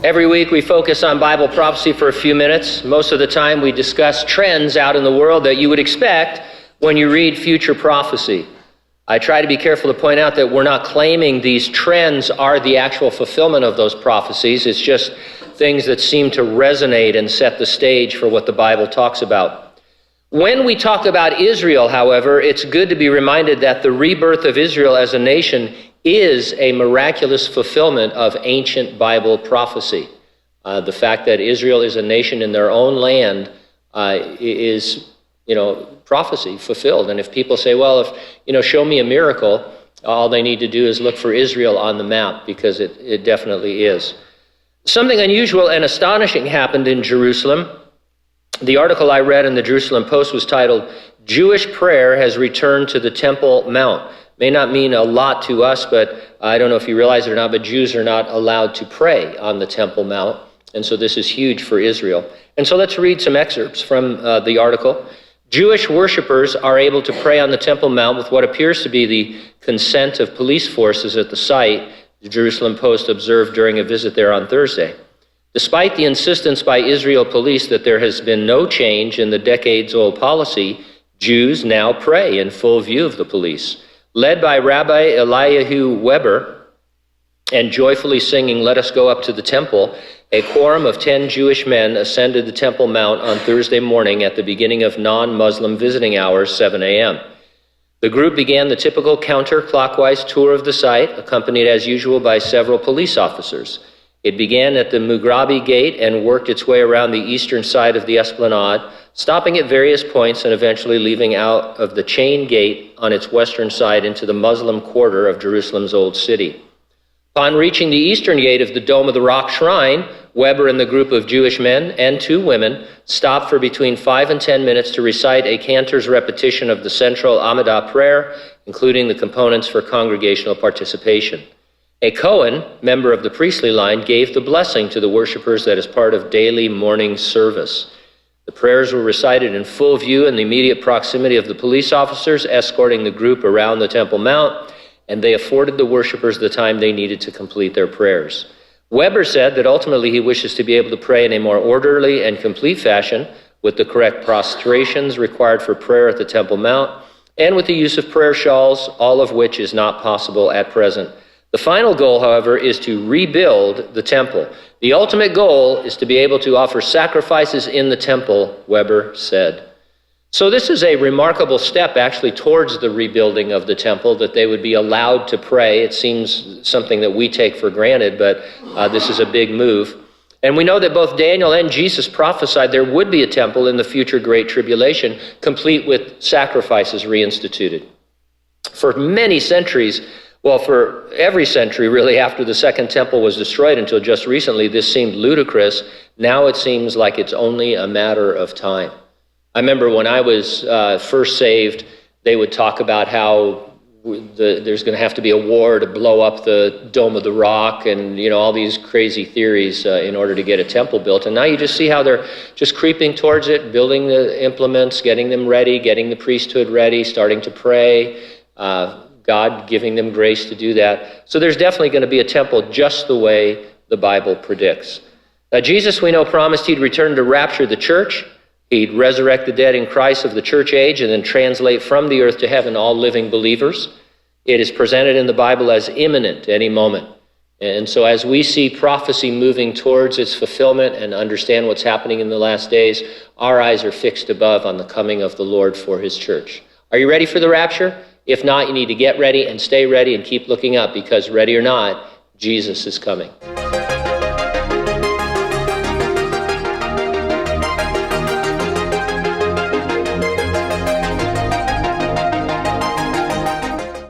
Every week we focus on Bible prophecy for a few minutes. Most of the time we discuss trends out in the world that you would expect when you read future prophecy. I try to be careful to point out that we're not claiming these trends are the actual fulfillment of those prophecies. It's just things that seem to resonate and set the stage for what the Bible talks about. When we talk about Israel, however, it's good to be reminded that the rebirth of Israel as a nation is a miraculous fulfillment of ancient Bible prophecy. The fact that Israel is a nation in their own land is, prophecy fulfilled. And if people say, well, show me a miracle, all they need to do is look for Israel on the map, because it definitely is. Something unusual and astonishing happened in Jerusalem. The article I read in the Jerusalem Post was titled, "Jewish Prayer Has Returned to the Temple Mount." May not mean a lot to us, but I don't know if you realize it or not, but Jews are not allowed to pray on the Temple Mount. And so this is huge for Israel. And so let's read some excerpts from the article. Jewish worshipers are able to pray on the Temple Mount with what appears to be the consent of police forces at the site, the Jerusalem Post observed during a visit there on Thursday. Despite the insistence by Israel police that there has been no change in the decades-old policy, Jews now pray in full view of the police. Led by Rabbi Eliyahu Weber and joyfully singing, "Let us go up to the temple," a quorum of 10 Jewish men ascended the Temple Mount on Thursday morning at the beginning of non-Muslim visiting hours, 7 a.m. The group began the typical counterclockwise tour of the site, accompanied as usual by several police officers. It began at the Mughrabi Gate and worked its way around the eastern side of the esplanade, stopping at various points and eventually leaving out of the chain gate on its western side into the Muslim quarter of Jerusalem's Old City. Upon reaching the eastern gate of the Dome of the Rock Shrine, Weber and the group of Jewish men and 2 women stopped for between 5 and 10 minutes to recite a cantor's repetition of the central Amidah prayer, including the components for congregational participation. A Cohen, member of the priestly line, gave the blessing to the worshipers that is part of daily morning service. The prayers were recited in full view in the immediate proximity of the police officers escorting the group around the Temple Mount, and they afforded the worshipers the time they needed to complete their prayers. Weber said that ultimately he wishes to be able to pray in a more orderly and complete fashion, with the correct prostrations required for prayer at the Temple Mount, and with the use of prayer shawls, all of which is not possible at present. The final goal, however, is to rebuild the temple. The ultimate goal is to be able to offer sacrifices in the temple, Weber said. So this is a remarkable step actually towards the rebuilding of the temple, that they would be allowed to pray. It seems something that we take for granted, but this is a big move. And we know that both Daniel and Jesus prophesied there would be a temple in the future Great Tribulation, complete with sacrifices reinstituted. For many centuries, well, for every century, really, after the Second Temple was destroyed until just recently, this seemed ludicrous. Now it seems like it's only a matter of time. I remember when I was first saved, they would talk about how there's going to have to be a war to blow up the Dome of the Rock and, all these crazy theories in order to get a temple built. And now you just see how they're just creeping towards it, building the implements, getting them ready, getting the priesthood ready, starting to pray, God giving them grace to do that. So there's definitely going to be a temple just the way the Bible predicts. Now, Jesus, we know, promised he'd return to rapture the church. He'd resurrect the dead in Christ of the church age and then translate from the earth to heaven all living believers. It is presented in the Bible as imminent any moment. And so as we see prophecy moving towards its fulfillment and understand what's happening in the last days, our eyes are fixed above on the coming of the Lord for his church. Are you ready for the rapture? If not, you need to get ready and stay ready and keep looking up, because ready or not, Jesus is coming.